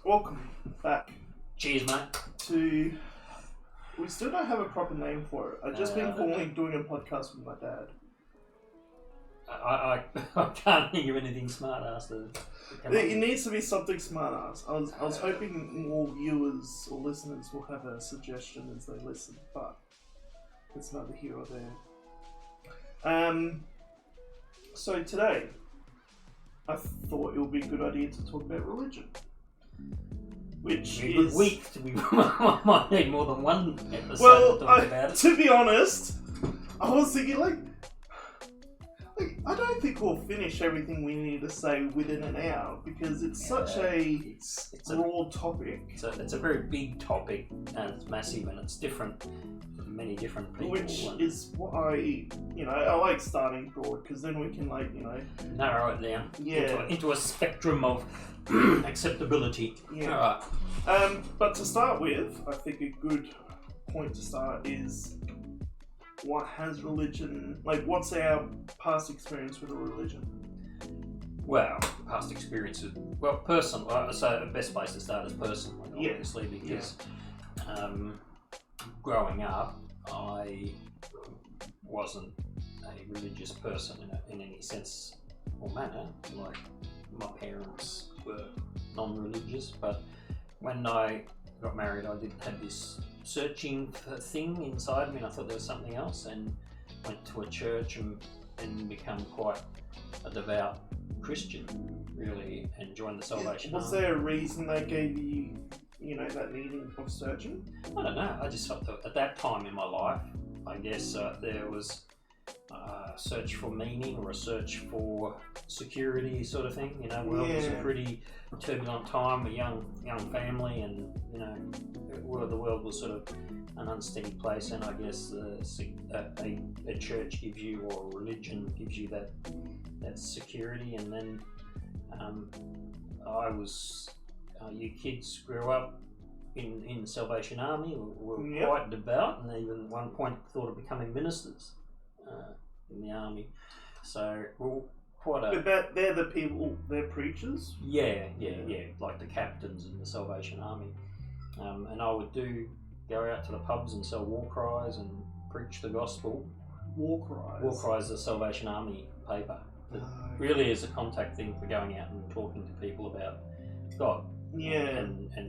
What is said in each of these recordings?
Welcome back Cheers, mate. to. We still don't have a proper name for it. I've just been doing a podcast with my dad. I can't think of anything smart ass to come It needs to be something smart ass. I was hoping more viewers or listeners will have a suggestion as they listen, but it's neither here or there. So today, I thought it would be a good idea to talk about religion. Which is... we might need more than one episode to talk about it. To be honest, I was thinking I don't think we'll finish everything we need to say within an hour because it's such a broad topic. It's a very big topic and it's massive and it's different for many different people. Which is what I like starting broad because then we can narrow it down into a spectrum of acceptability. Yeah. Alright. But to start with, I think a good point to start is what has religion, what's our past experience with a religion? Well, past experiences. Well, personal. So the best place to start is personal, obviously, because growing up, I wasn't a religious person in any sense or manner. Like my parents were non-religious, but when I got married, I did have this searching thing inside me, and I thought there was something else, and went to a church and become quite a devout Christian, really, and joined the Salvation Army. Was there a reason they gave you, that needing of searching? I don't know. I just felt that at that time in my life, I guess there was a search for meaning or a search for security, sort of thing. The world was a pretty turbulent time, a young family, and the world was sort of an unsteady place. And I guess a church gives you, or a religion gives you that security. And then you kids grew up in the Salvation Army, were quite devout, and even at one point thought of becoming ministers in the army. So they're the people, they're preachers? Yeah, like the captains in the Salvation Army. And I would go out to the pubs and sell war cries and preach the gospel. War cries? War cries, the Salvation Army paper. It really is a contact thing for going out and talking to people about God. Yeah, and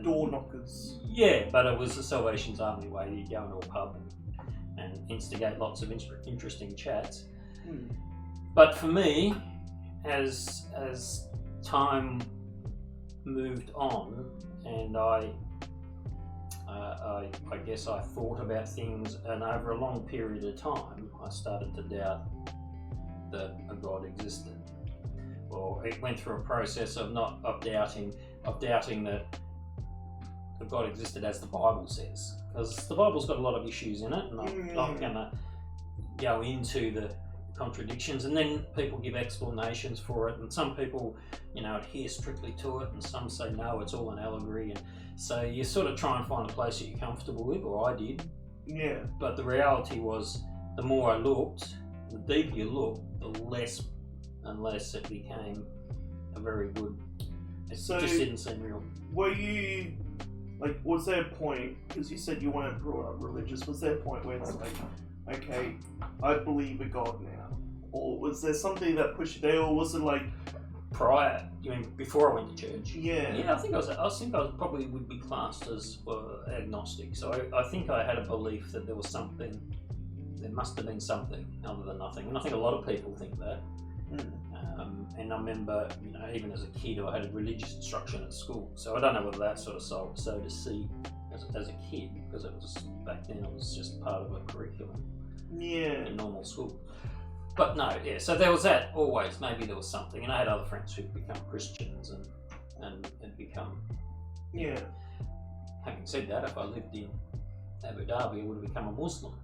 door knockers. Yeah, but it was the Salvation Army way. You'd go into a pub and instigate lots of interesting chats. But for me, as time moved on, and I guess I thought about things, and over a long period of time, I started to doubt that a God existed. Well, it went through a process of doubting that God existed as the Bible says, because the Bible's got a lot of issues in it, and I'm not going to go into the contradictions. And then people give explanations for it, and some people, adhere strictly to it, and some say no, it's all an allegory. And so you sort of try and find a place that you're comfortable with, or I did. Yeah. But the reality was, the more I looked, the deeper you looked, the less and less it became a very good. It just didn't seem real. Were you, was there a point, because you said you weren't brought up religious, was there a point where it's okay, I believe a God now? Or was there something that pushed you there, or was it prior? You mean before I went to church? Yeah. Yeah, I think I probably would be classed as agnostic. So I think I had a belief that there was something, there must have been something other than nothing. And I think a lot of people think that. And I remember, even as a kid, I had a religious instruction at school. So I don't know whether that sort of sowed a seed as a kid, because back then it was just part of a curriculum in normal school. But no, so there was that always. Maybe there was something. And I had other friends who'd become Christians and become... Yeah. Having said that, if I lived in Abu Dhabi, I would have become a Muslim,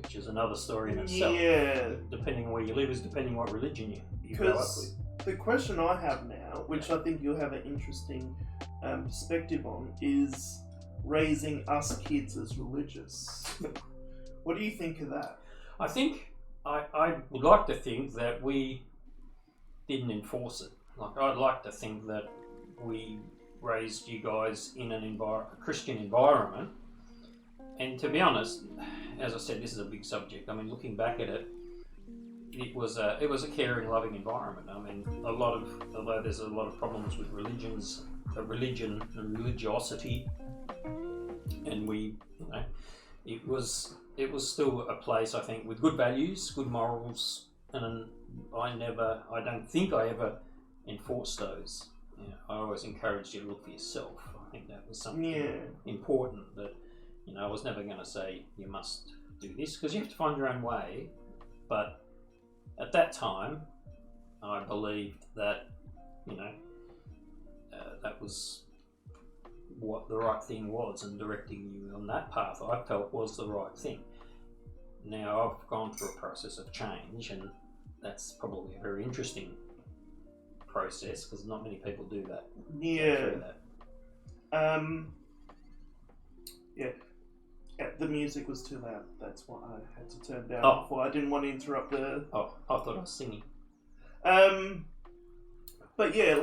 which is another story in itself. Yeah. Depending on where you live is depending what religion you grow up with. The question I have now, which I think you'll have an interesting perspective on, is raising us kids as religious. What do you think of that? I think I would like to think that we didn't enforce it. I'd like to think that we raised you guys in a Christian environment. And to be honest, as I said, this is a big subject. I mean, looking back at it, it was a caring, loving environment. I mean, although there's a lot of problems with religion and religiosity, and it was still a place, I think, with good values, good morals, and I don't think I ever enforced those. I always encouraged you to look for yourself. I think that was something important, that I was never going to say you must do this, because you have to find your own way. But at that time, I believed that that was what the right thing was, and directing you on that path I felt was the right thing. Now I've gone through a process of change, and that's probably a very interesting process, because not many people do that. The music was too loud. That's what I had to turn down before. I didn't want to interrupt the... Oh, I thought I was singing. But yeah,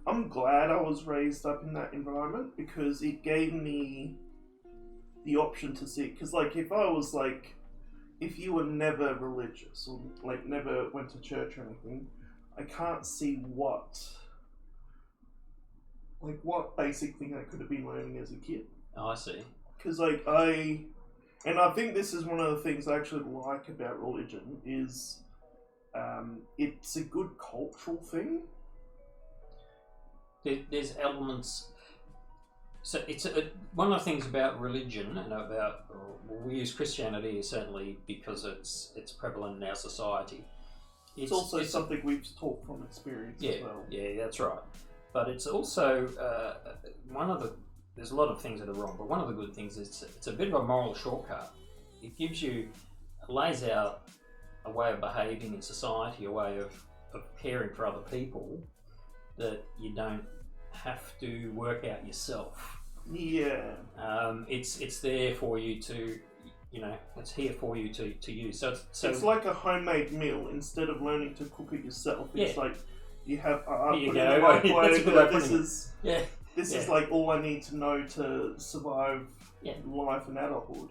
I'm glad I was raised up in that environment, because it gave me the option to see. Because if you were never religious, or never went to church or anything, I can't see what basic thing I could have been learning as a kid. Oh, I see. Because I think this is one of the things I actually like about religion is it's a good cultural thing. There's elements. So it's one of the things about religion, and we use Christianity certainly because it's prevalent in our society. It's also something we've taught from experience as well. Yeah, that's right. But it's also there's a lot of things that are wrong, but one of the good things is it's a bit of a moral shortcut. It lays out a way of behaving in society, a way of caring for other people that you don't have to work out yourself. Yeah. It's there for you to, it's here for you to use. So it's like a homemade meal. Instead of learning to cook it yourself, it's like you have. This is all I need to know to survive life and adulthood.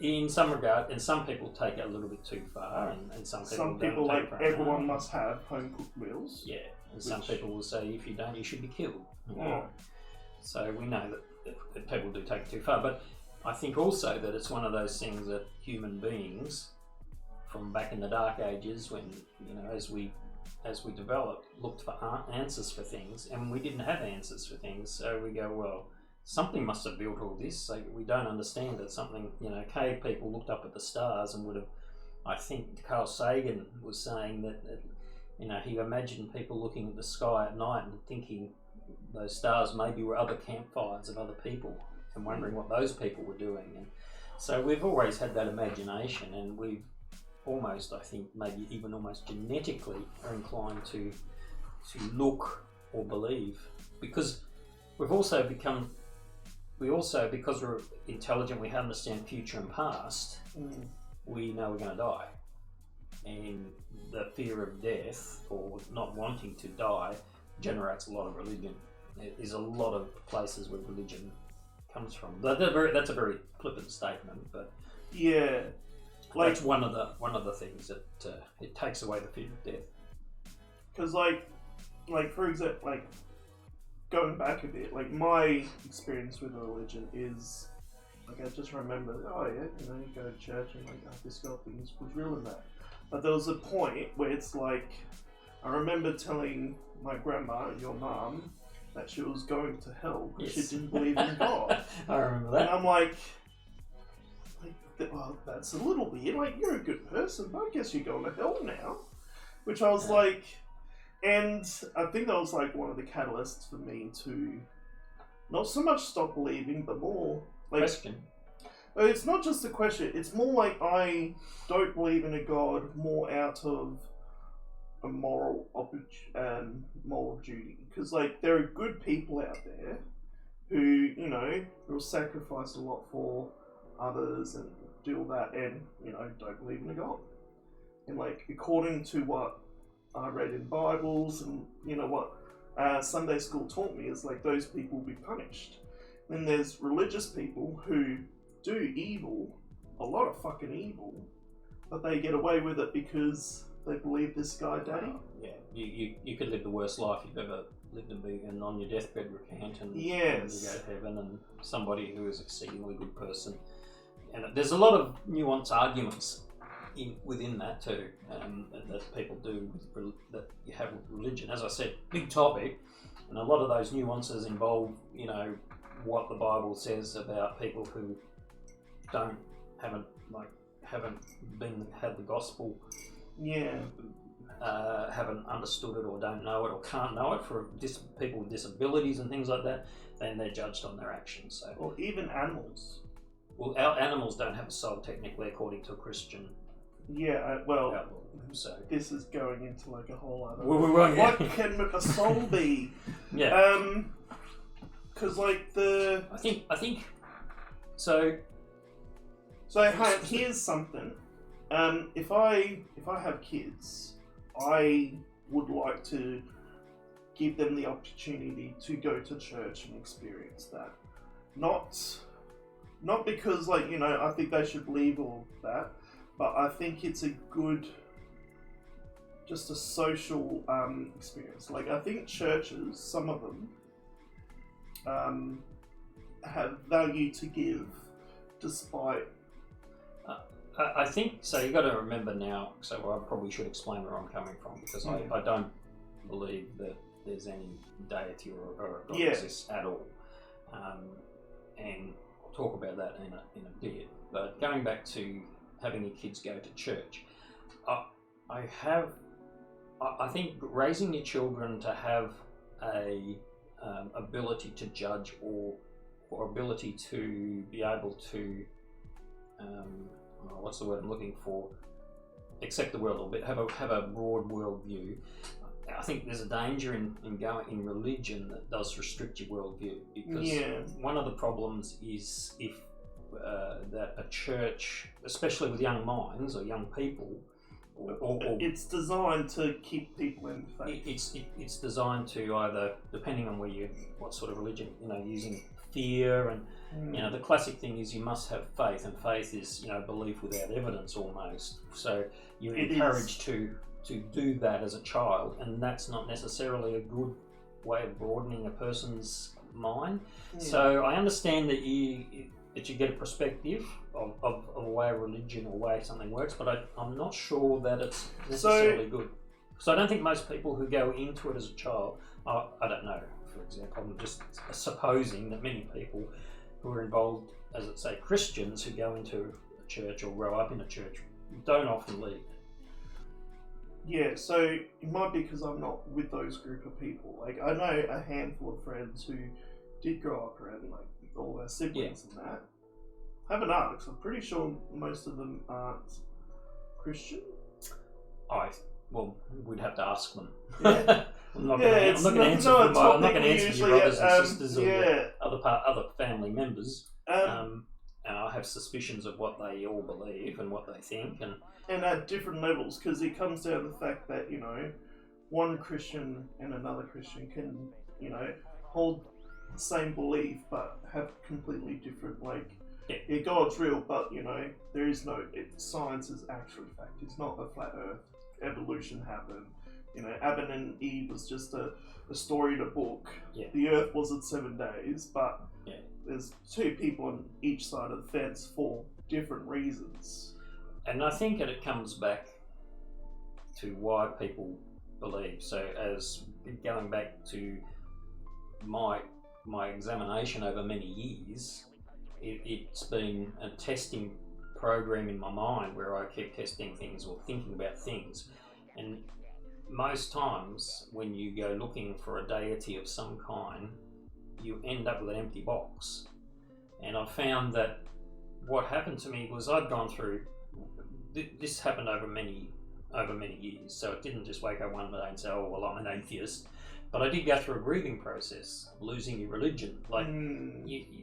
In some regard, and some people take it a little bit too far, and some people don't take it everyone must have home cooked meals. Yeah, and some people will say if you don't, you should be killed. Yeah. So we know that people do take it too far, but I think also that it's one of those things that human beings, from back in the dark ages, when as we developed, looked for answers for things, and we didn't have answers for things. So we go, well, something must have built all this. We don't understand it. Something, cave people looked up at the stars and would have. I think Carl Sagan was saying that he imagined people looking at the sky at night and thinking those stars maybe were other campfires of other people, and wondering what those people were doing. And so we've always had that imagination, and we've almost, I think, maybe even almost genetically are inclined to look or believe, because because we're intelligent, we understand future and past, we know we're going to die. And the fear of death, or not wanting to die, generates a lot of religion. There's a lot of places where religion comes from. That's a very flippant statement, but yeah, that's one of the things that it takes away the fear of death. Because for example, going back a bit, my experience with religion is I just remember, you go to church and this God thing was real in that. But there was a point where it's I remember telling my grandma, your mum, that she was going to hell because she didn't believe in God. I remember that. And I'm well, that's a little weird. You're a good person, but I guess you're going to hell now. Which I was and I think that was one of the catalysts for me to not so much stop believing, but more question. It's not just a question. It's more I don't believe in a God more out of a moral duty, because there are good people out there who will sacrifice a lot for others and do all that, and don't believe in a God. And according to what I read in Bibles and what Sunday school taught me is like those people will be punished. Then there's religious people who do evil, a lot of fucking evil, but they get away with it because they believe this guy Daddy. Yeah, you could live the worst life you've ever lived and on your deathbed recant and Yes. you go to heaven, and somebody who is an exceedingly good person. And there's a lot of nuanced arguments within that too, that people do that you have with religion. As I said, big topic, and a lot of those nuances involve, you know, what the Bible says about people who haven't had the gospel, Yeah. haven't understood it or don't know it or can't know it. For people with disabilities and things like that, then they're judged on their actions. So, Or even animals. well, our animals don't have a soul technically, according to a Christian Yeah, well, outlaw. So, this is going into like a whole other... we won't. What can a soul be? Yeah. Because like the... I think. So. So here's something. If I have kids, I would like to give them the opportunity to go to church and experience that. Not because, like, you know, I think they should believe all that, but I think it's a good, just a social experience. Like, I think churches, some of them, have value to give despite... I think so. You got to remember now. So I probably should explain where I'm coming from, because I don't believe that there's any deity or God exists at all. And I'll talk about that in a bit. But going back to having your kids go to church, I think raising your children to have a ability to judge or ability to be able to what's the word I'm looking for? Accept the world, or have a broad world view. I think there's a danger in going in religion that does restrict your worldview, because one of the problems is if that a church, especially with young minds or young people, or it's designed to keep people in faith. It's designed to either, depending on what sort of religion, you know, using fear and you know, the classic thing is you must have faith, and faith is, you know, belief without evidence almost. So you're encouraged to do that as a child, and that's not necessarily a good way of broadening a person's mind. So I understand that you get a perspective of a way of religion or way something works, but I'm not sure that it's necessarily good. So I don't think most people who go into it as a child, I don't know, for example, I'm just supposing that many people who are involved, as it say, Christians who go into a church or grow up in a church, don't often leave. Yeah, so it might be because I'm not with those group of people. Like, I know a handful of friends who did grow up around, like, all their siblings and that. I haven't asked. I'm pretty sure most of them aren't Christian. Well, we'd have to ask them. Yeah. I'm not going to answer for your brothers and sisters or your other family members. And I have suspicions of what they all believe and what they think, and at different levels, because it comes down to the fact that, you know, one Christian and another Christian can, you know, hold the same belief but have completely different, like, God's real, but, you know, there is no, science is actually fact. It's not a flat earth. Evolution happened. You know, Adam and Eve was just a story in a book. Yeah. The earth wasn't 7 days, but there's two people on each side of the fence for different reasons. And I think that it comes back to why people believe. So, as going back to my examination over many years, it's been a testing program in my mind where I keep testing things or thinking about things, and most times when you go looking for a deity of some kind, you end up with an empty box. And I found that what happened to me was I'd gone through this happened over many years, so it didn't just wake up one day and say, oh well, I'm an atheist. But I did go through a grieving process, losing your religion. Like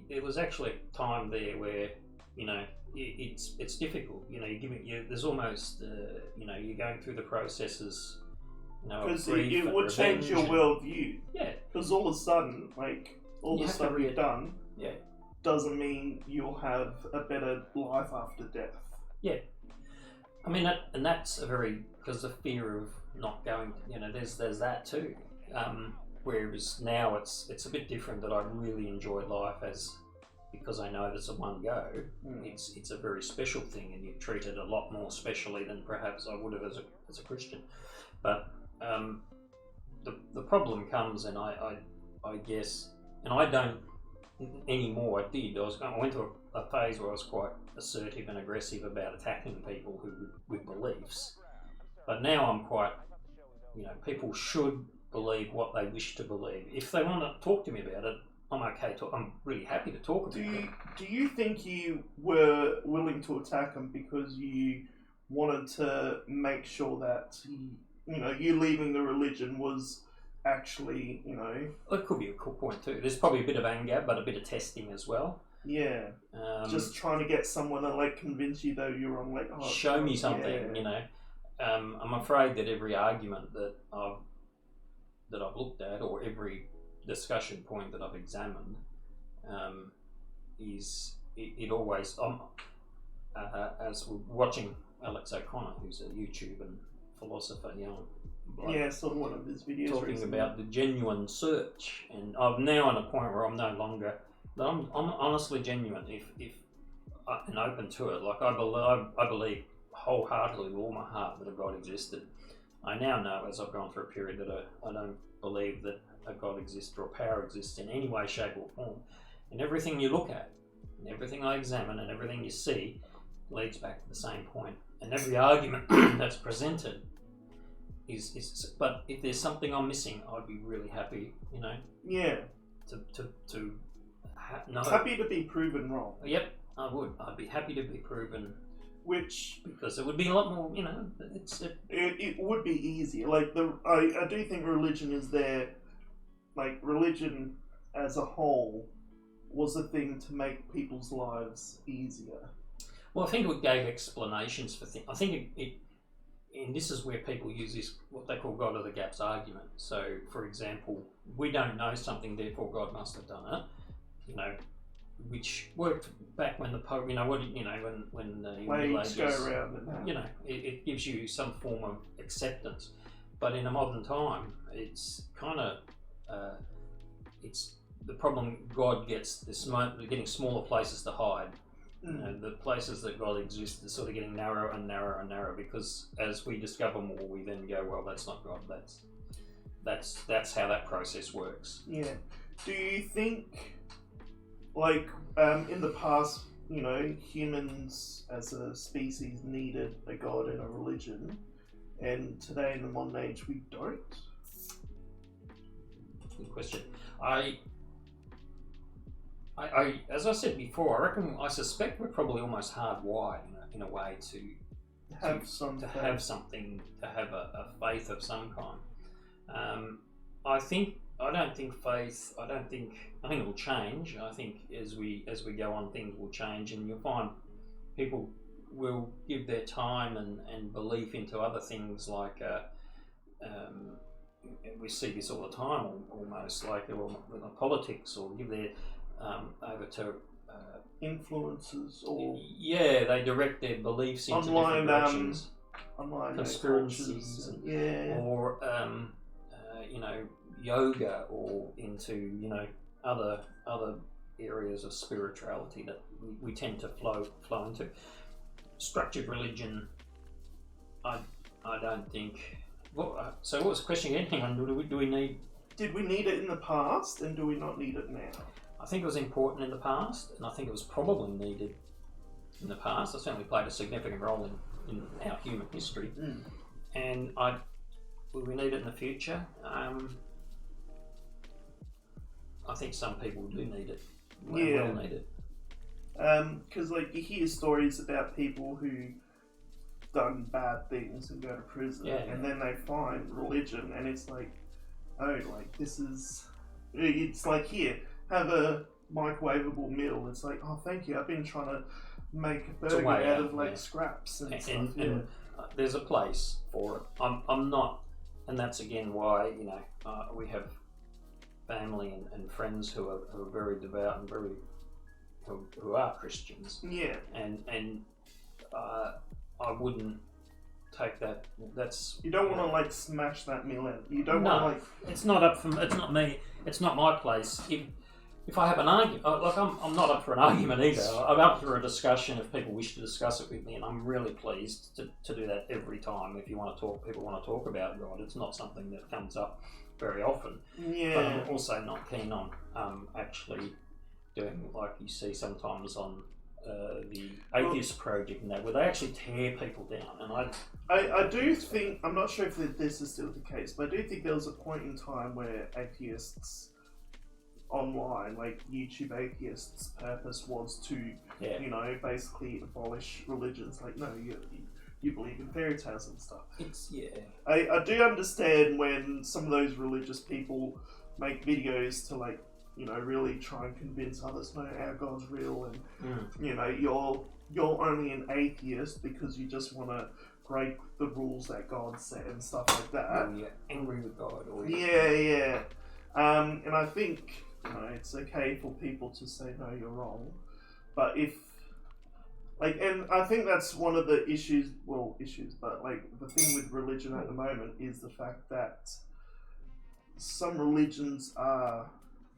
there was actually a time there where, you know, it's difficult. You know, there's almost you know, you're going through the processes Because grief it and would change your revenge worldview. Yeah, Because all of a sudden, like, all You the have to stuff you've done yeah. doesn't mean you'll have a better life after death. I mean, and that's a very, because the fear of not going, there's that too. Whereas now it's a bit different, that I really enjoy life because I know it's a one go. It's a very special thing, and you treat it a lot more specially than perhaps I would have as a Christian. But the problem comes, and I guess, and I don't anymore. I did. I went through a phase where I was quite assertive and aggressive about attacking people with beliefs. But now I'm quite, people should believe what they wish to believe. If they want to talk to me about it, I'm okay. I'm really happy to talk about it. Do you think you were willing to attack them because you wanted to make sure that you leaving the religion was actually, It could be a cool point too. There's probably a bit of anger, but a bit of testing as well. Yeah. Just trying to get someone to convince you though you're wrong. Show me something. Yeah. I'm afraid that every argument that I've looked at, or every discussion point that I've examined, it always. As we're watching Alex O'Connor, who's a YouTube and philosopher, sort of one of his videos talking recently. about the genuine search, and I'm now at a point where I'm no longer. I'm honestly genuine if and open to it. Like I believe wholeheartedly with all my heart that a God existed. I now know, as I've gone through a period, that I don't believe that a God exists or a power exists in any way, shape or form. And everything you look at, and everything I examine, and everything you see leads back to the same point. And every argument that's presented is. But if there's something I'm missing, I'd be really happy, Yeah. Happy to be proven wrong. Yep, I would. I'd be happy to be proven. Which, because it would be a lot more, it would be easier. I do think religion is there. Religion as a whole was a thing to make people's lives easier. Well, I think it gave explanations for things. I think and this is where people use this, what they call God of the Gaps argument. So, for example, we don't know something, therefore God must have done it. Which worked back when the Pope, when the Middle Ages, go around and it gives you some form of acceptance. But in a modern time, it's kind of, it's the problem. God gets getting smaller places to hide. The places that God exists are sort of getting narrower and narrower and narrower, because as we discover more, we then go, well, that's not God. That's how that process works. Yeah. Do you think? In the past, humans as a species needed a god and a religion, and today in the modern age we don't? Good question. I as I said before, I suspect we're probably almost hardwired in a way to have something, to have a faith of some kind. I think it will change. I think as we go on, things will change, and you'll find people will give their time and belief into other things, like we see this all the time, almost like politics, or give their over to influences, or they direct their beliefs into different directions. Online conspiracies, or yoga, or into other areas of spirituality that we tend to flow into. Structured religion, I don't think. So what was the question again? Hang on, do we need? Did we need it in the past, and do we not need it now? I think it was important in the past, and I think it was probably needed in the past. It certainly played a significant role in our human history, and will we need it in the future? I think some people do need it. They will need it. Because you hear stories about people who done bad things and go to prison, and then they find religion, and it's this is. It's here, have a microwavable meal. It's oh, thank you. I've been trying to make a burger out of scraps and stuff. And there's a place for it. I'm not that's again why we have family and friends who are very devout and who are Christians. Yeah. And I wouldn't take that. That's You don't want to like smash that meal out. You don't want to like. It's not up for. It's not me. It's not my place. If I have an argument, like I'm not up for an argument either. I'm up for a discussion if people wish to discuss it with me, and I'm really pleased to do that every time. If you want to talk, people want to talk about God. It's not something that comes up very often. Yeah. But I'm also not keen on actually doing like you see sometimes on the Atheist Project and that, where they actually tear people down. And I do think, I'm not sure if this is still the case, but I do think there was a point in time where atheists online, like YouTube atheists' purpose was to, basically abolish religions. Like, no, you believe in fairy tales and stuff. I do understand when some of those religious people make videos to like, really try and convince others, no, our God's real, and you're only an atheist because you just want to break the rules that God set and stuff like that. You're angry with God. Yeah. And I think it's okay for people to say no, you're wrong, but and I think that's one of the issues, but like the thing with religion at the moment is the fact that some religions are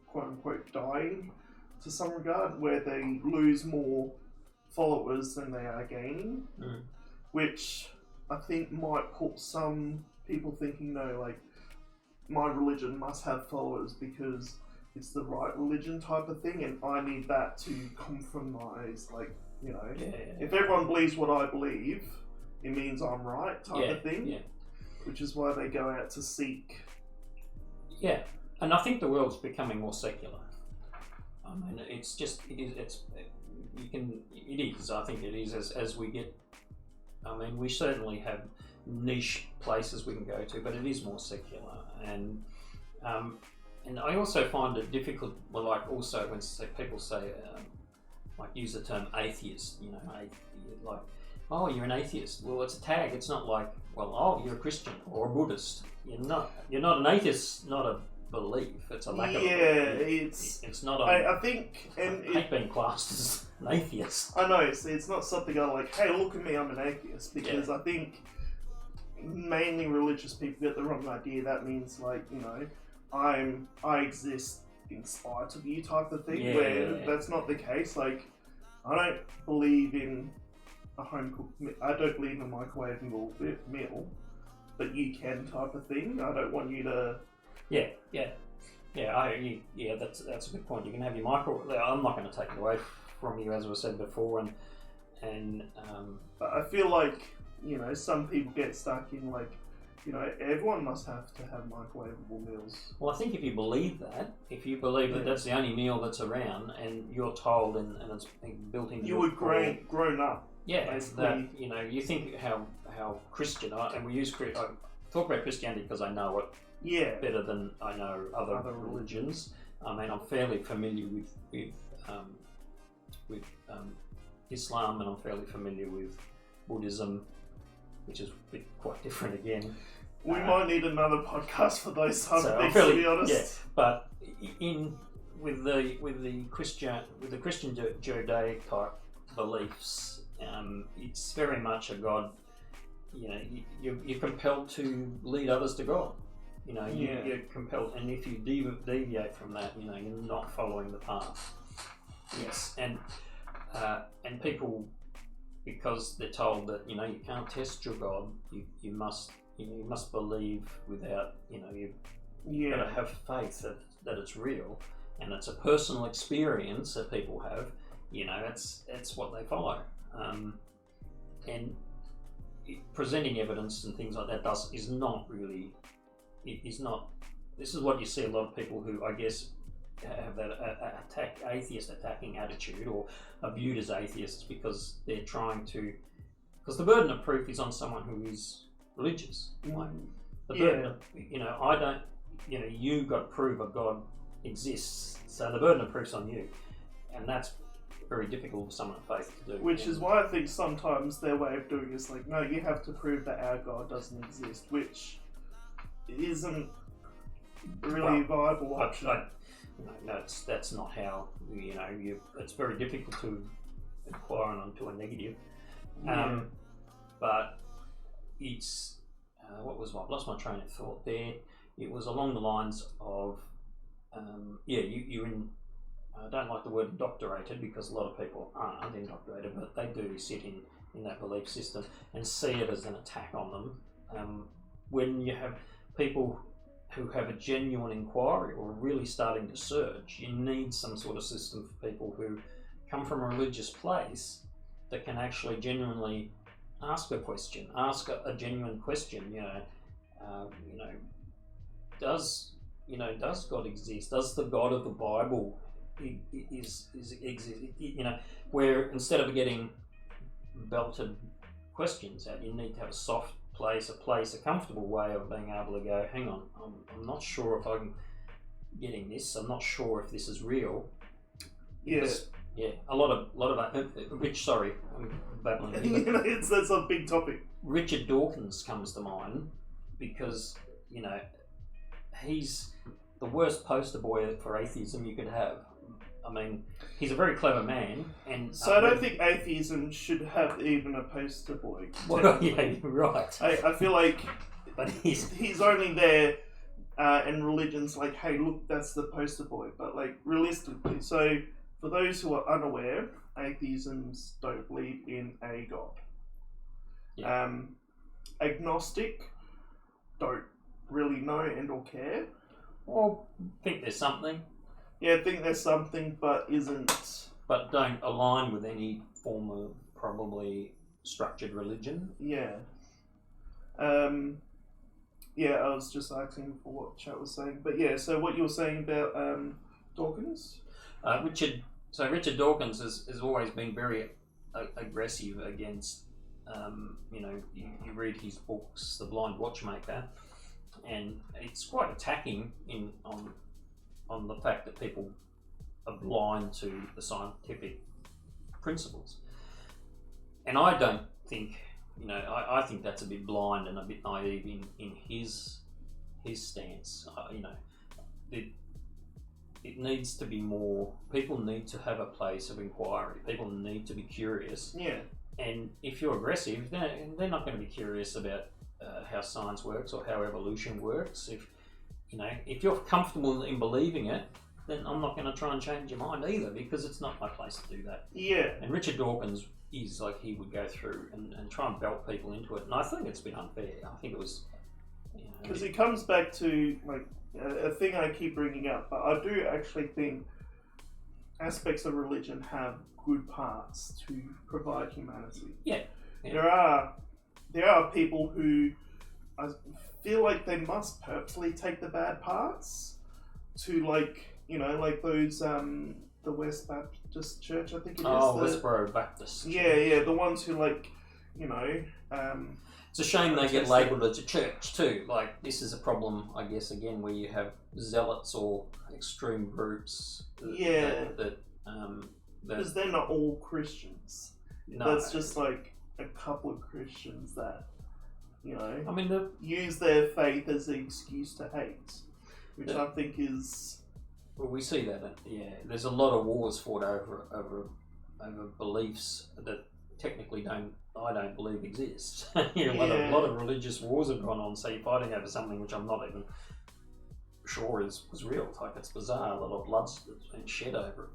quote unquote dying to some regard, where they lose more followers than they are gaining, which I think might put some people thinking, no, like my religion must have followers because it's the right religion type of thing, and I need that to compromise, like, if everyone believes what I believe, it means I'm right type of thing, which is why they go out to seek. Yeah, and I think the world's becoming more secular. I mean, I think it is as we get, I mean, we certainly have niche places we can go to, but it is more secular. And I also find it difficult, when people say, like use the term atheist, like, oh, you're an atheist. Well, it's a tag. It's not like, well, oh, you're a Christian or a Buddhist. You're not an atheist, not a belief. It's a lack of belief. It's not. I think, and I hate being classed as an atheist. I know. It's not something I'm like, hey, look at me, I'm an atheist, because I think mainly religious people get the wrong idea. That means like, I exist in spite of you type of thing, that's not the case. Like, I don't believe in a home cooked meal. I don't believe in a microwavable meal, but you can type of thing. I don't want you to. That's a good point. You can have your microwave. I'm not going to take it away from you, as was said before, and But I feel like some people get stuck in like, everyone must have to have microwavable meals. Well, I think if you believe that that's the only meal that's around, and you're told, and it's built into you were grown up. Yeah, that you think how Christian, and we use I talk about Christianity because I know it better than I know other religions. I mean, I'm fairly familiar with Islam, and I'm fairly familiar with Buddhism, which is quite different again. We might need another podcast for those types of things, to be honest. Yeah, but with the Christian Judaic type beliefs, it's very much a God. You're compelled to lead others to God. You're compelled, and if you deviate from that, you're not following the path. Yes, and people, because they're told that you can't test your God, you must believe without you've got to have faith that it's real, and it's a personal experience that people have. It's what they follow, and presenting evidence and things like that is not really. It is not. This is what you see a lot of people who, I guess, have that atheist attacking attitude, or are viewed as atheists because they're trying to. Because the burden of proof is on someone who is religious. Like the burden of, I don't. You got to prove a God exists, so the burden of proof's on you, and that's very difficult for someone of faith to do. Which is why I think sometimes their way of doing it is like, no, you have to prove that our God doesn't exist, which isn't really a viable option. That's not how it's very difficult to inquire onto a negative. Yeah. But it's I've lost my train of thought there. It was along the lines of you're in. I don't like the word indoctrinated because a lot of people aren't indoctrinated, but they do sit in that belief system and see it as an attack on them. When you have people who have a genuine inquiry or are really starting to search, you need some sort of system for people who come from a religious place that can actually genuinely ask a question, ask a genuine question. Does God exist? Does the God of the Bible exist? Where instead of getting belted questions out, you need to have a soft place, a comfortable way of being able to go, hang on, I'm not sure if I'm getting this. I'm not sure if this is real. Yes. Yeah, a lot of Rich. Sorry, I'm babbling here, That's a big topic. Richard Dawkins comes to mind because he's the worst poster boy for atheism you could have. I mean, he's a very clever man, and so I don't think atheism should have even a poster boy. Well, yeah, you're right. I feel like, but he's only there, and religion's like, hey, look, that's the poster boy. But like realistically, so for those who are unaware, atheisms don't believe in a god. Yeah. Agnostic don't really know and or care. Well, think there's something. Yeah, I think there's something, but isn't. But don't align with any form of probably structured religion. Yeah. Yeah, I was just asking for what Chat was saying. But yeah, so what you were saying about Dawkins? Richard Dawkins has always been very aggressive against, you read his books, The Blind Watchmaker, and it's quite attacking on the fact that people are blind to the scientific principles. And I don't think, I think that's a bit blind and a bit naive in his stance. It needs to be more, people need to have a place of inquiry. People need to be curious. Yeah. And if you're aggressive, they're not going to be curious about how science works or how evolution works. If you're comfortable in believing it, then I'm not going to try and change your mind either, because it's not my place to do that. Yeah. And Richard Dawkins is like, he would go through and try and belt people into it. And I think it's been unfair. I think it was... Because it comes back to like a thing I keep bringing up, but I do actually think aspects of religion have good parts to provide humanity. Yeah. There are people who I feel like they must purposely take the bad parts to like those the West Baptist Church, I think it is. Westboro Baptist. Yeah, the ones who it's a shame they get labelled as a church too. Like, this is a problem, I guess, again, where you have zealots or extreme groups. Because they're not all Christians. No. That's just like a couple of Christians that, I mean, use their faith as an excuse to hate, which I think is... Well, we see that, there's a lot of wars fought over beliefs that technically I don't believe exist. A lot of religious wars have gone on, so you're fighting over something which I'm not even sure was real. Like, it's bizarre, a lot of blood's been shed over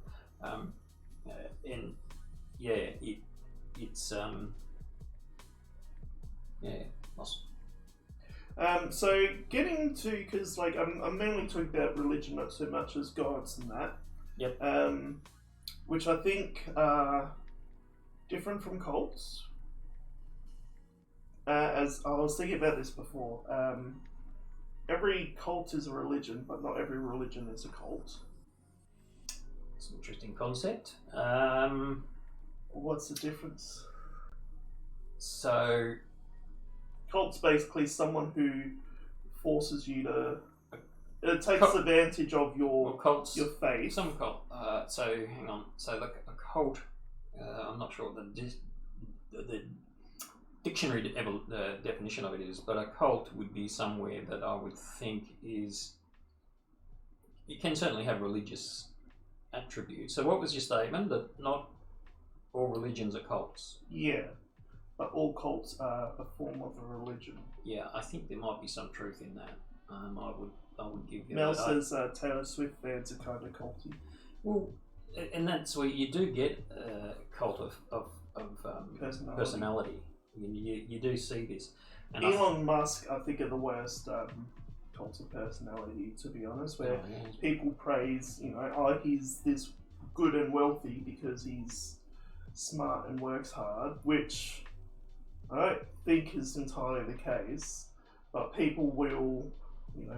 it. Awesome. So getting to, because like I'm mainly talking about religion, not so much as gods and that. Yep. Which I think are different from cults. As I was thinking about this before, every cult is a religion, but not every religion is a cult. It's an interesting concept. What's the difference? So, cult's basically someone who forces you to. It takes advantage of your faith. Some cult. So hang on. So a cult. I'm not sure the dictionary definition of it is, but a cult would be somewhere that I would think is. You can certainly have religious attributes. So, what was your statement? That not all religions are cults. Yeah, but all cults are a form of a religion. Yeah, I think there might be some truth in that. I would give you. Mel that. says Taylor Swift fans are kind of culty. Well, and that's where you do get a cult of personality. You do see this. And Elon Musk, I think, are the worst cults of personality, to be honest, where people praise, he's this good and wealthy because he's smart and works hard, which I don't think is entirely the case, but people will,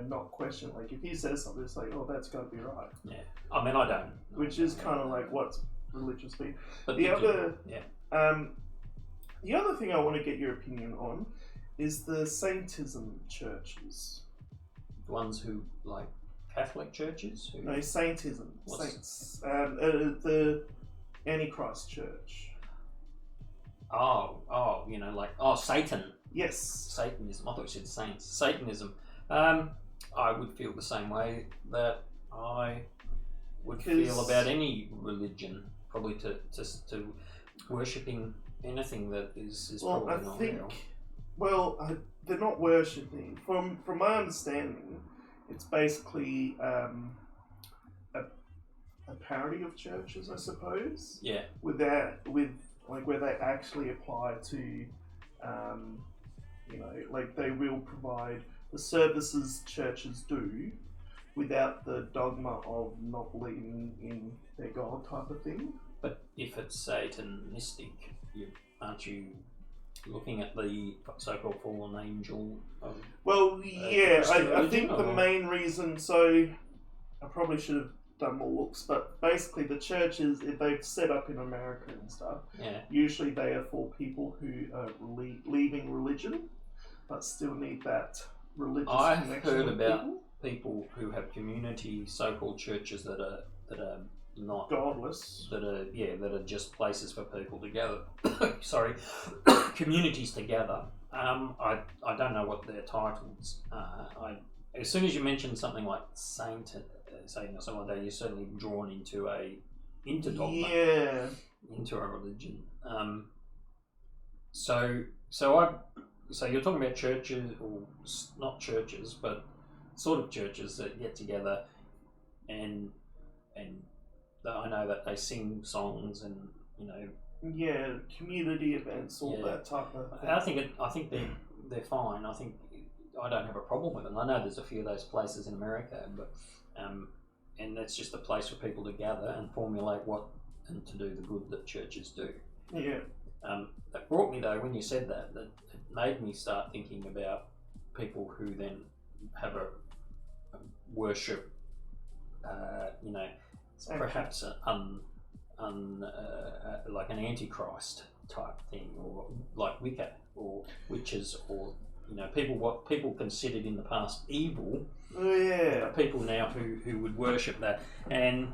not question, like, if he says something, it's like, oh, that's got to be right. Yeah. I mean, I don't. Which is kind of like what's religious be. But the other thing I want to get your opinion on is the Saintism churches. The ones who, like, Catholic churches? No, Saintism. Saints. The Antichrist church. Satan. Yes. Satanism. I thought you said saints. Satanism. I would feel the same way that I would feel about any religion, probably to worshipping anything that is probably not real. Well, they're not worshipping. From my understanding, it's basically a parody of churches, I suppose. Yeah. With where they actually apply to, they will provide the services churches do without the dogma of not believing in their God type of thing. But if it's Satanistic, aren't you looking at the so-called fallen angel? I think the main reason. So, I probably should have done more looks, but basically the churches, if they've set up in America and stuff, usually they are for people who are leaving religion, but still need that religious connection. I've heard about people who have community so-called churches that are not godless, that are just places for people to gather. Sorry, communities to gather. I don't know what their titles are. As soon as you mention something like Satan or something like that, you're certainly drawn into dogma, into a religion. So you're talking about churches, or not churches, but sort of churches that get together and I know that they sing songs and community events, all that type of thing. I think they're fine. I don't have a problem with them. I know there's a few of those places in America, but and that's just a place for people to gather and formulate and to do the good that churches do. Yeah. That brought me, though, when you said that it made me start thinking about people who then have a worship, perhaps like an antichrist type thing, or like Wicca or witches, or what people considered in the past evil. People now who would worship that, and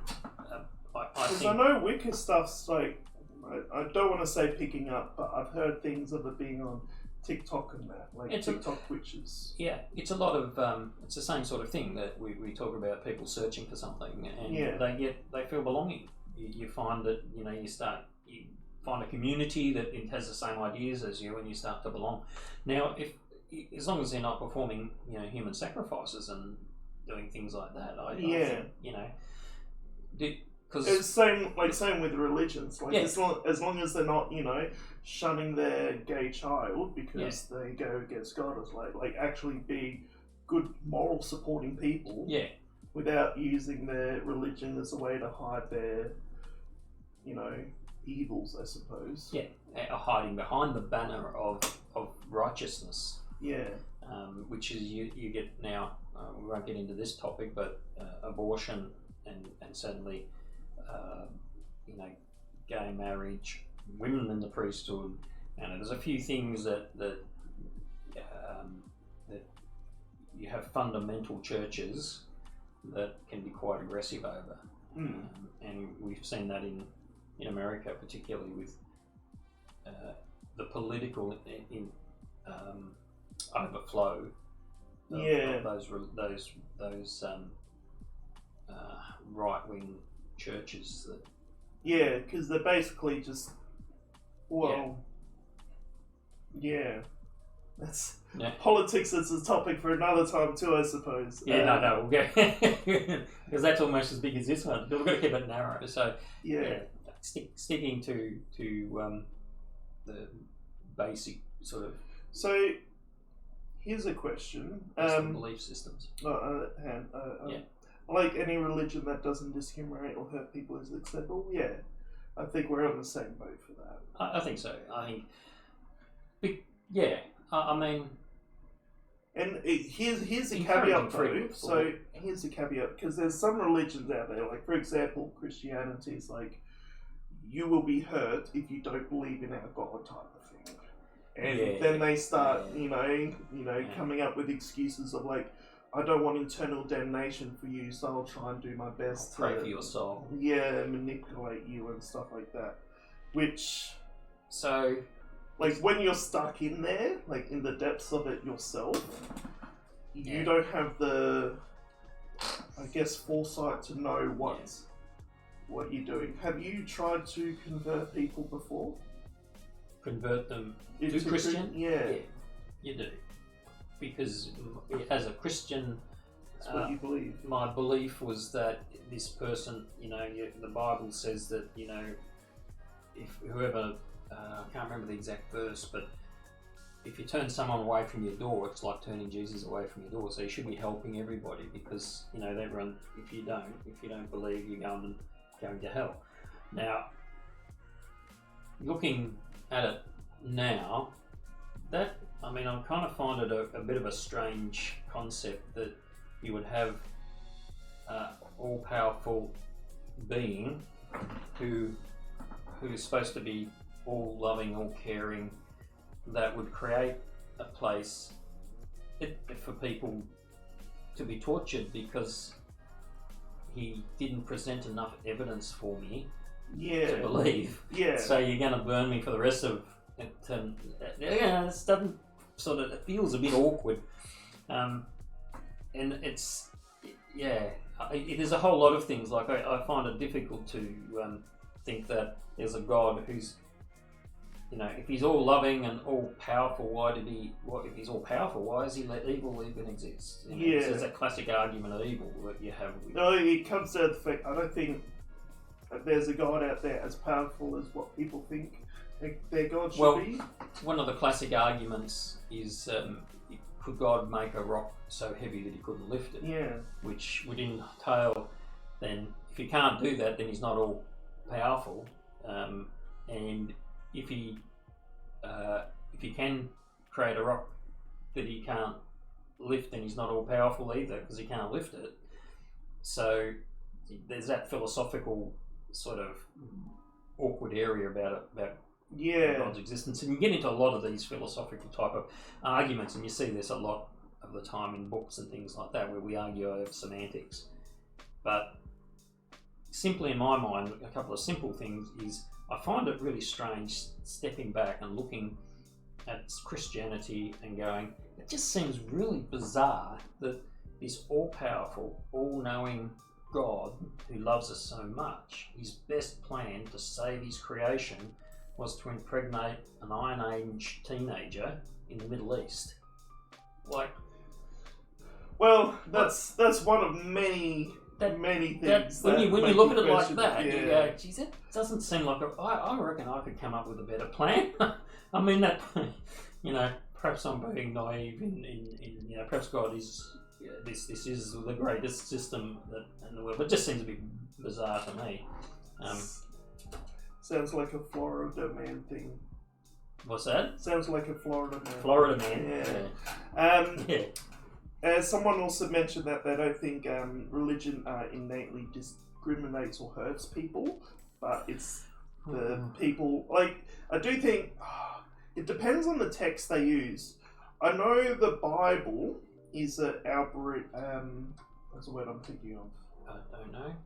I think I know Wicca stuff's like, I don't want to say picking up, but I've heard things of it being on TikTok and that, like TikTok witches. Yeah, it's a lot of it's the same sort of thing that we talk about, people searching for something, and they feel belonging. You find that you find a community that it has the same ideas as you, and you start to belong. Now, as long as they're not performing human sacrifices and doing things like that, I think because it's same with religions. Like as long as they're not shunning their gay child because they go against God, as like actually be good moral supporting people. Yeah. Without using their religion as a way to hide their evils, I suppose. Yeah, hiding behind the banner of righteousness. Yeah. Which is you get now. We won't get into this topic, but abortion and certainly gay marriage, women in the priesthood, and there's a few things that you have fundamental churches that can be quite aggressive over, and we've seen that in America, particularly with the political overflow of, Yeah. of those right wing churches that Yeah, because they're basically just, well, yeah. That's yeah. politics. Is a topic for another time too, I suppose. No, we'll go because that's almost as big as this one. But we've got to keep it narrow. So Yeah. sticking to the basic sort of So here's a question. Western belief systems. Like any religion that doesn't discriminate or hurt people is acceptable. Yeah, I think we're on the same boat for that. I think so. I think, I mean, and here's a encouraging caveat though. freedom. So here's a caveat because there's some religions out there, like for example, Christianity is like, you will be hurt if you don't believe in our God type of thing, and then they start, coming up with excuses of like, I don't want eternal damnation for you, so I'll try and do my best pray for your soul. Yeah, manipulate you and stuff like that. Which, so, like when you're stuck in there, like in the depths of it yourself, you don't have the, I guess, foresight to know what you're doing. Have you tried to convert people before? Convert them to Christian? Yeah, you do. Because as a Christian, that's what you believe. My belief was that this person, the Bible says that, if whoever, I can't remember the exact verse, but if you turn someone away from your door, it's like turning Jesus away from your door. So you should be helping everybody because, everyone, if you don't believe, you're going to hell. Now, looking at it now, I kind of find it a bit of a strange concept that you would have all-powerful being who is supposed to be all-loving, all-caring, that would create a place for people to be tortured because he didn't present enough evidence for me to believe. Yeah. So you're going to burn me for the rest of it. This doesn't it feels a bit awkward. And it's, there's a whole lot of things. Like I find it difficult to think that there's a God who's, if he's all loving and all powerful, if he's all powerful, why has he let evil even exist? This is a classic argument of evil that you have. No, it comes down to the fact, I don't think there's a God out there as powerful as what people think their God should be. One of the classic arguments is, could God make a rock so heavy that he couldn't lift it? Yeah. Which would entail, then, if he can't do that, then he's not all powerful. And if he can create a rock that he can't lift, then he's not all powerful either because he can't lift it. So there's that philosophical sort of awkward area about God's existence, and you get into a lot of these philosophical type of arguments, and you see this a lot of the time in books and things like that, where we argue over semantics. But simply in my mind, a couple of simple things is I find it really strange stepping back and looking at Christianity and going, it just seems really bizarre that this all-powerful, all-knowing God who loves us so much, his best plan to save his creation was to impregnate an Iron Age teenager in the Middle East. That's one of many things. When you look at it like that, you go, geez, that doesn't seem like I reckon I could come up with a better plan. I mean, perhaps I'm being naive in perhaps God is, this is the greatest system in the world, but it just seems a bit bizarre to me. Sounds like a Florida man thing. What's that? Sounds like a Florida man. Florida man. Yeah. Someone also mentioned that they don't think religion innately discriminates or hurts people, but it's the people. Like, I do think it depends on the text they use. I know the Bible is what's the word I'm thinking of? I don't know.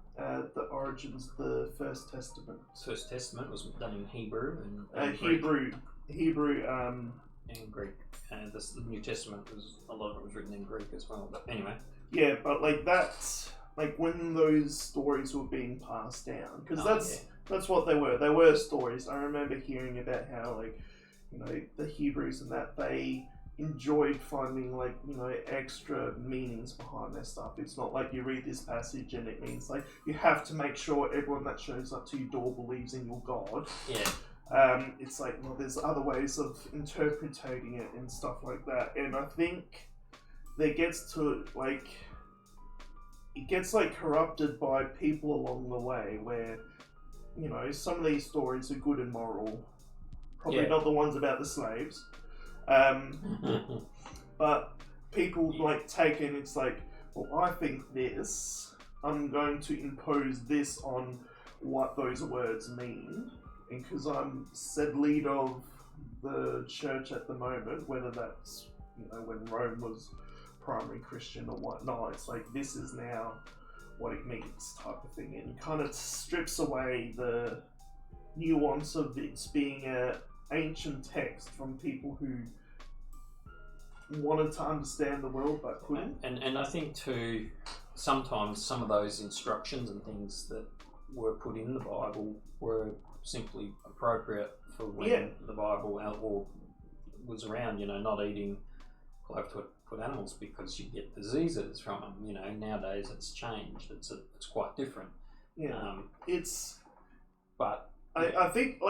The origins, the First Testament. First Testament was done in Hebrew and Hebrew. Hebrew. In Greek. And the New Testament was a lot of it was written in Greek as well. But anyway, Yeah, but like that's like when those stories were being passed down, because that's what they were. They were stories. I remember hearing about how like the Hebrews and that they enjoyed finding like extra meanings behind their stuff. It's not like you read this passage and it means like you have to make sure everyone that shows up to your door believes in your God. Yeah. It's like, well, there's other ways of interpreting it and stuff like that. And I think it gets corrupted by people along the way where, some of these stories are good and moral. Probably not the ones about the slaves. But people take it and it's like, well, I think this, I'm going to impose this on what those words mean. And because I'm said lead of the church at the moment, whether that's when Rome was primary Christian or whatnot, it's like this is now what it means type of thing, and kind of strips away the nuance of it being a ancient text from people who wanted to understand the world but couldn't. And I think too, sometimes some of those instructions and things that were put in the Bible were simply appropriate for when the Bible was around, not eating clove-foot animals because you get diseases from them. Nowadays it's changed. It's quite different. Yeah. But I think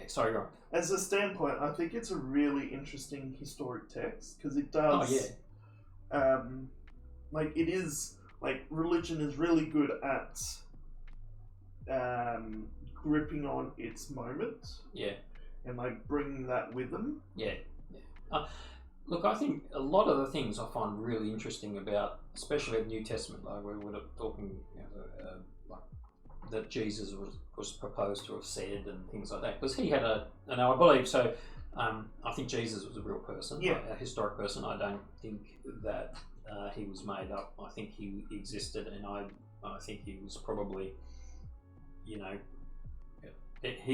sorry, go on. As a standpoint, I think it's a really interesting historic text because it does. It is religion is really good at gripping on its moment. Yeah. And bringing that with them. Yeah. Look, I think a lot of the things I find really interesting about, especially the New Testament, like we were talking, that Jesus was proposed to have said and things like that, because he had and I believe so. I think Jesus was a real person, a historic person. I don't think that he was made up. I think he existed, and I think he was probably, he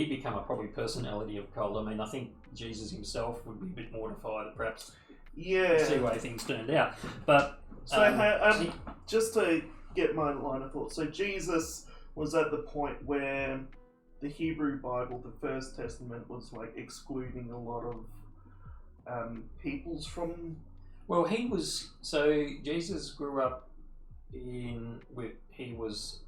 became a probably personality of cult. I mean, I think Jesus himself would be a bit mortified, perhaps. Yeah. To see the way things turned out, but just to get my line of thought. So Jesus was at the point where the Hebrew Bible, the First Testament, was excluding a lot of peoples from. Well, Jesus grew up he was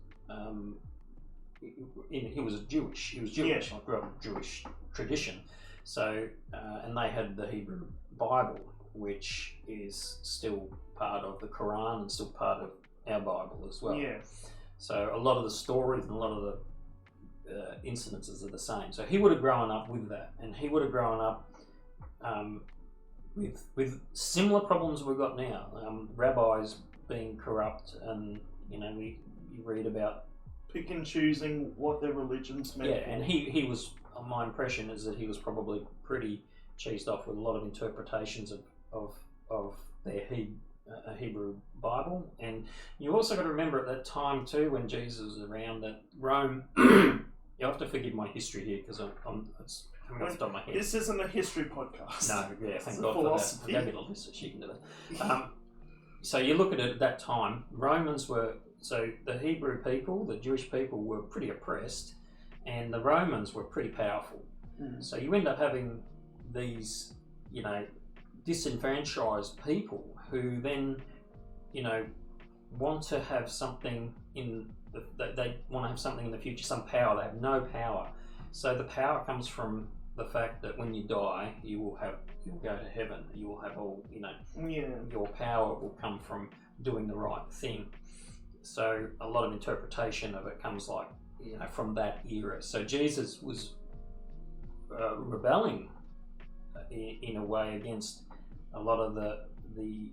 Jewish. He was Jewish. Yeah. I grew up in Jewish tradition. So, and they had the Hebrew Bible, which is still part of the Quran and still part of our Bible as well. Yeah. So a lot of the stories and a lot of the incidences are the same. So he would have grown up with that, and he would have grown up with similar problems we've got now. Rabbis being corrupt, and you read about pick and choosing what their religions meant. Yeah, and he was. My impression is that he was probably pretty cheesed off with a lot of interpretations of their Hebrew Bible. And you also got to remember at that time too, when Jesus was around, that Rome. You have to forgive my history here because it's coming off the top of my head. This isn't a history podcast. No, yeah, thank God for that. I gave it a list so she can do that. So you look at it at that time, the Hebrew people, the Jewish people, were pretty oppressed, and the Romans were pretty powerful. Mm. So you end up having these, disenfranchised people who then, want to have something they want to have something in the future, some power. They have no power. So the power comes from the fact that when you die, you'll go to heaven. You will have all, your power will come from doing the right thing. So a lot of interpretation of it comes from that era. So Jesus was rebelling in a way against a lot of the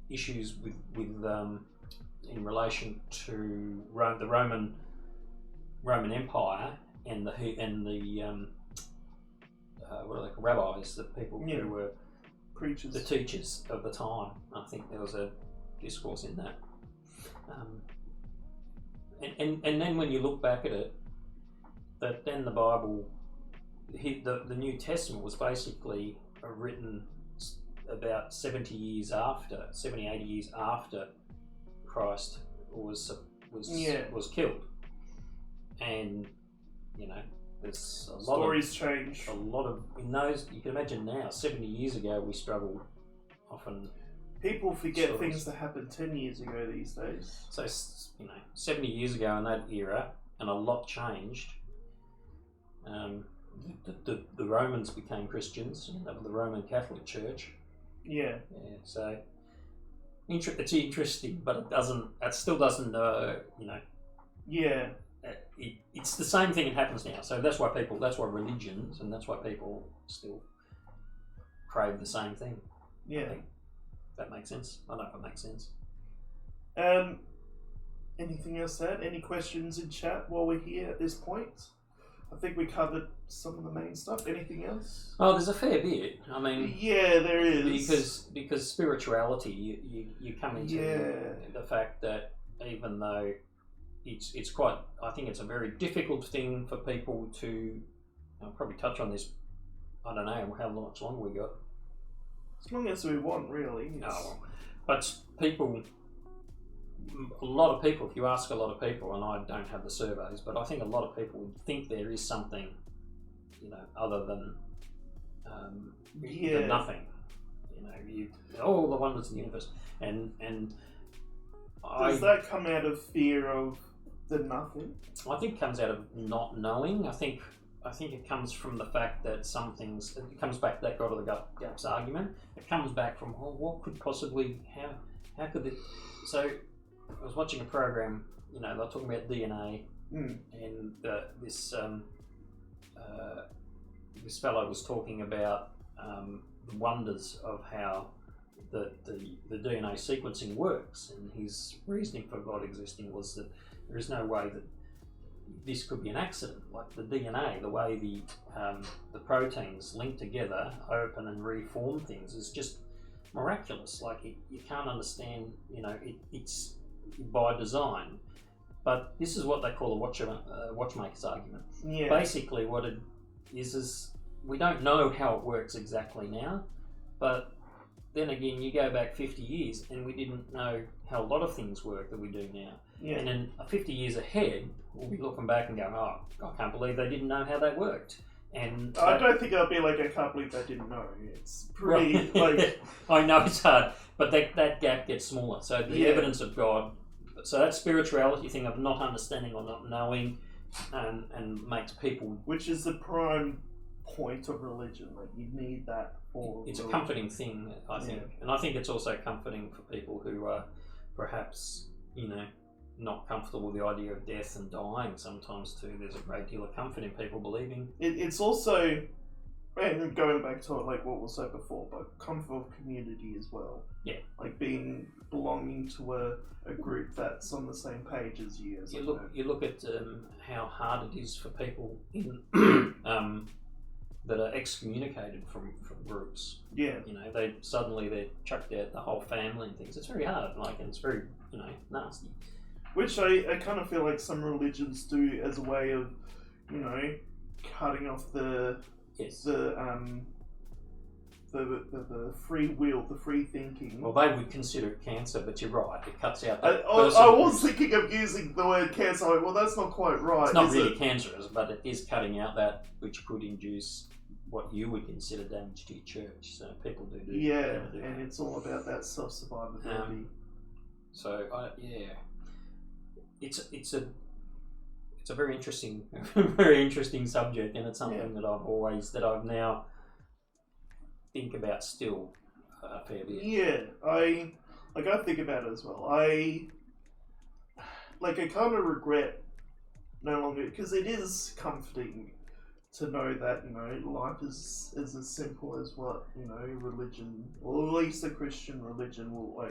issues with in relation to the Roman Empire and the rabbis, the people who were preachers, the teachers of the time. I think there was a discourse in that. And then when you look back at it, that then the Bible the New Testament was basically written about 70, 80 years after Christ was killed, and there's a lot Stories change. in those. You can imagine now, 70 years ago, we struggled often. People forget Stories. things that happened 10 years ago these days. So 70 years ago in that era, and a lot changed. The Romans became Christians. That was the Roman Catholic Church. Yeah. So it's interesting, but it still doesn't. Yeah. It's the same thing that happens now. So that's why religions, and that's why people still crave the same thing. Yeah. I think that makes sense. I don't know if it makes sense. Anything else to add? Any questions in chat while we're here at this point? I think we covered some of the main stuff. Anything else? Oh, there's a fair bit. I mean, yeah, there is. Because spirituality, you come into the fact that even though it's quite, I think it's a very difficult thing for people to. I'll probably touch on this. I don't know how much longer we got. As long as we want, really. But people. A lot of people, if you ask a lot of people, and I don't have the surveys, but I think a lot of people would think there is something, other than nothing. All the wonders of the universe, and does that come out of fear of the nothing? I think it comes out of not knowing. I think it comes from the fact that some things. It comes back to that God of the gaps argument. It comes back from what could possibly how could it so. I was watching a program, they were talking about DNA, and this fellow was talking about the wonders of how the DNA sequencing works, and his reasoning for God existing was that there is no way that this could be an accident. Like the DNA, the way the proteins link together, open and reform things is just miraculous. Like you can't understand, it's by design. But this is what they call a watchmaker's argument. Yeah. Basically what it is we don't know how it works exactly now, but then again you go back 50 years and we didn't know how a lot of things work that we do now. Yeah. And then 50 years ahead we'll be looking back and going, oh, I can't believe they didn't know how that worked. And I don't think I'll be like, I can't believe they didn't know. It's pretty like I know it's hard, but that gap gets smaller. So the evidence of God, so that spirituality thing of not understanding or not knowing, and makes people, which is the prime point of religion. Like you need that for. It's religion. a comforting thing, I think, and I think it's also comforting for people who are perhaps not comfortable with the idea of death and dying. Sometimes too, there's a great deal of comfort in people believing. It's also, and going back to like what was said before, but comfort of community as well. Yeah, like belonging to a group that's on the same page as you. You look at how hard it is for people in that are excommunicated from groups. Yeah, they're chucked out the whole family and things. It's very hard, and it's very nasty. Which I kind of feel like some religions do as a way of, cutting off the free will, the free thinking. Well, they would consider it cancer, but you're right. It cuts out that I was thinking of using the word cancer. Well, that's not quite right. It's not really cancerous, but it is cutting out that which could induce what you would consider damage to your church. So people do. Yeah, and it's all about that self-survivability. It's a very interesting subject, and it's something that I've now think about still a fair bit. Yeah, I think about it as well. I kind of regret no longer, because it is comforting to know that life is as simple as what religion, or at least the Christian religion, will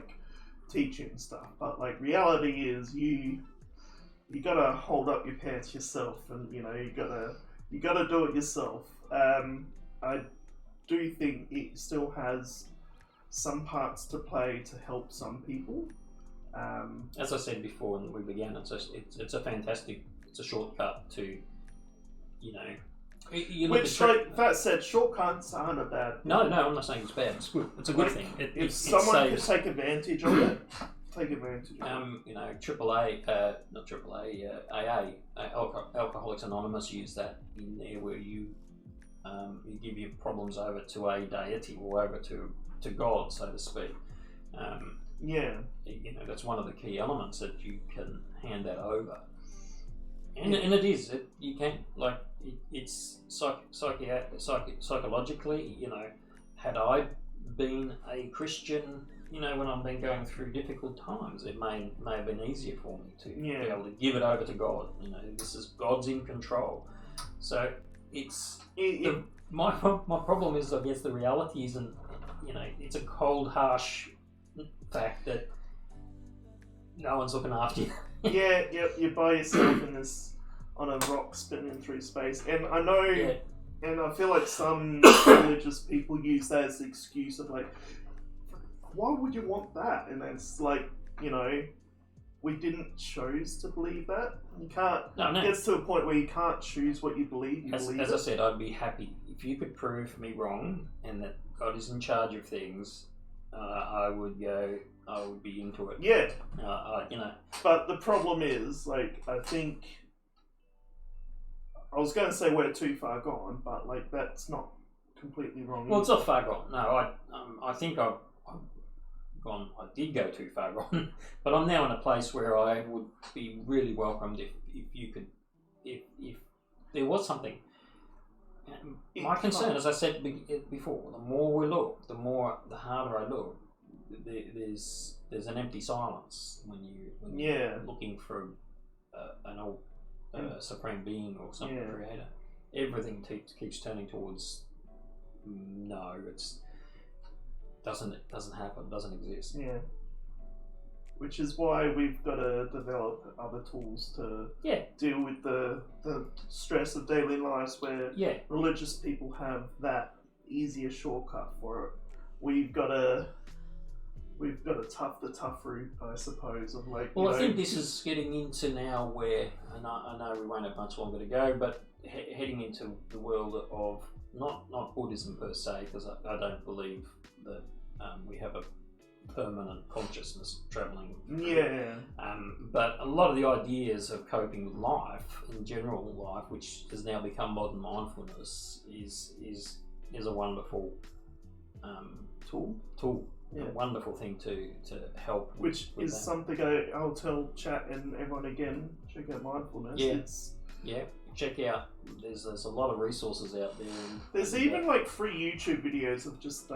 teach you and stuff. But reality is you gotta hold up your pants yourself, and you gotta do it yourself. I do think it still has some parts to play to help some people. As I said before when we began, it's a fantastic, it's a shortcut to You look Which, at like that said, shortcuts aren't a bad thing. no, I'm not saying it's bad. It's good. It's a good Like, thing. If It someone could saves. take advantage of it, take advantage of it. You know, not AAA, AA, Alcoholics Anonymous use that in there where you give your problems over to a deity or over to God, so to speak. Yeah. You know, that's one of the key elements that you can hand that over. And it is. You can't, like, it's psychologically, you know, had I been a Christian, you know, when I've been going through difficult times, it may have been easier for me to be able to give it over to God. You know, this is God's in control. So it's my problem is, I guess, the reality isn't, you know, it's a cold, harsh fact that no one's looking after you. You're by yourself in this on a rock spinning through space, and I know, and I feel like some religious people use that as the excuse of like, why would you want that? And it's like, you know, we didn't choose to believe that. You can't. No. It gets to a point where you can't choose what you believe. As I said, I'd be happy if you could prove me wrong and that God is in charge of things. I would be into it. Yeah. You know. But the problem is, like, I think I was going to say we're too far gone, but like that's not completely wrong. Well, it's not far gone. No, I think I've gone. I did go too far gone, but I'm now in a place where I would be really welcomed if you could, if there was something. My concern, as I said before, the more we look, the harder I look. There's an empty silence when you're looking for an old supreme being or some creator. Everything keeps turning towards no. It doesn't happen. Doesn't exist. Yeah. Which is why we've got to develop other tools to deal with the stress of daily lives where religious people have that easier shortcut for it. We've got to tough the tough route, I suppose, of like. Well, I think this is getting into now where, and I know we won't have much longer to go, but heading into the world of not Buddhism per se, because I don't believe that we have a permanent consciousness travelling. Yeah. But a lot of the ideas of coping with life, in general life, which has now become modern mindfulness, is a wonderful tool. Yeah. A wonderful thing to help with, which with is that. something I'll tell chat and everyone again, check out mindfulness. Check out, there's a lot of resources out there. There's even like free YouTube videos of just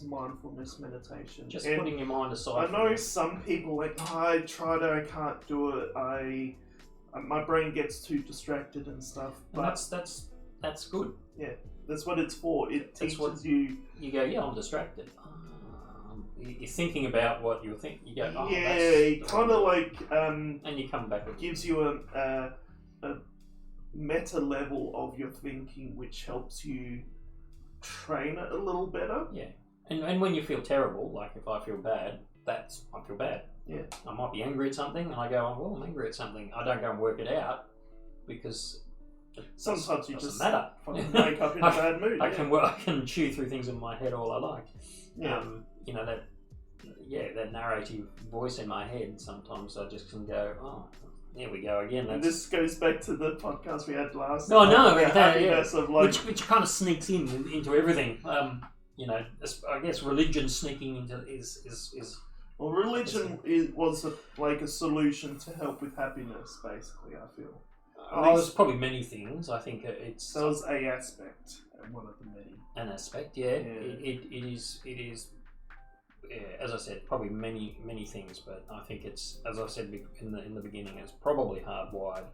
mindfulness meditation. Just putting your mind aside. I know some people like, I tried it, I can't do it, my brain gets too distracted and stuff. But that's good. Yeah, that's what it's for. It teaches you. You go, I'm distracted. You're thinking about what you're thinking. You go, kind of like. And you come back. It gives you a meta level of your thinking, which helps you train it a little better. Yeah, and when you feel terrible, like if I feel bad, I feel bad. Yeah, I might be angry at something, and I go, well, I'm angry at something. I don't go and work it out because. Sometimes you just matter. wake up in a bad mood. I can chew through things in my head all I like. Yeah. That narrative voice in my head. Sometimes I just can go, oh, there we go again. And this goes back to the podcast we had last. No, happiness of like, which kind of sneaks into everything. I guess religion sneaking into is. Well, religion was a solution to help with happiness, basically. I feel. There's probably many things. I think it's. That was a aspect, and one of the many. An aspect, yeah. It is. Yeah, as I said, probably many things, but I think it's, as I said in the beginning, it's probably hardwired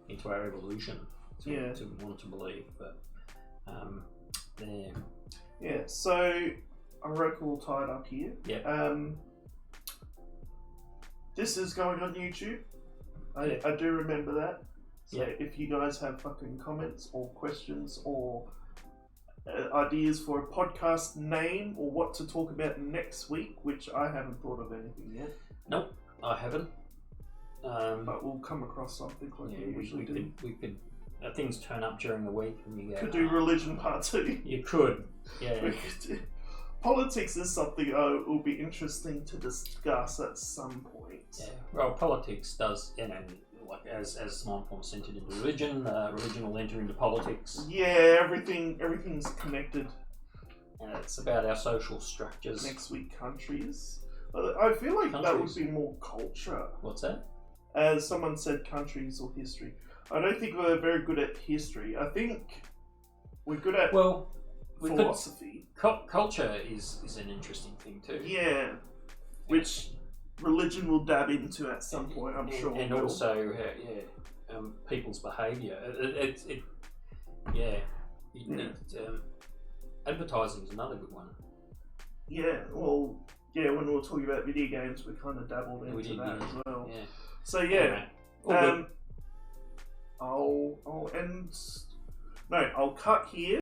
into our evolution to want to believe. But yeah. So I reckon we'll tie it up here. Yeah. This is going on YouTube. I do remember that. So if you guys have fucking comments or questions or ideas for a podcast name or what to talk about next week, which I haven't thought of anything yet. Nope, I haven't. But we'll come across something like we usually do. We could things turn up during the week and you go, Could do religion part 2. You could, yeah. We could do- Politics is something it will be interesting to discuss at some point. Yeah. Well, politics does, like as Mindform's entered into religion, religion will enter into politics. Yeah, everything's connected. And it's about our social structures. Next week, countries. But I feel like that would Countries. be more culture. What's that? As someone said, countries or history. I don't think we're very good at history. I think we're good at Well, we could, philosophy. culture is an interesting thing too. Yeah, which religion will dab into at some point, I'm sure. And will. also, people's behaviour. Advertising is another good one. Yeah, well, yeah, when we were talking about video games, we kind of dabbled We into did, that yeah. as well. Yeah. So, yeah. Anyway, all good. I'll end. No, I'll cut here.